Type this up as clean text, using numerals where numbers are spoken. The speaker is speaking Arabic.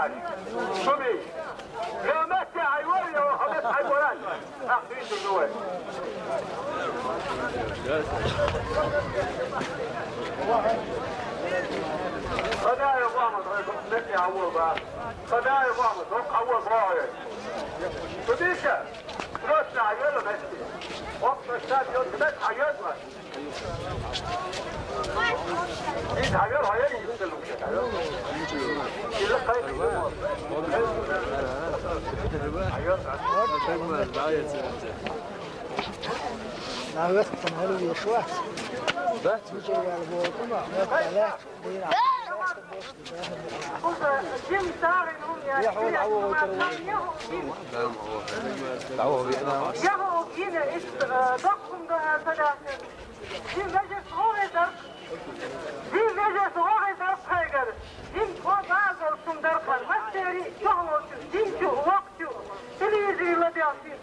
يعني شوفي لو ماشي عيوري لو خلاص عيورات اخذين بالجوال خدايا فاهمة نكي عوض بقى خدايا فاهمة توقع عوض راية تديشة رأسنا عيالة ماشي وقت الشاب يقول بس عيالة إيه عيالة عيالي يستلم كده إلا خير لا يختم هذا يشوه بس يجي على بوكما لا دينا جيم سارنهم يا يحول يهو yine dokkumda arkadaşlar. Bir meclis o eder. Bir meclis o eder kaygar. Din kozaz olsun derken. Masteri yoğun olsun. Din şu vakti. Televizyonla diyorsun.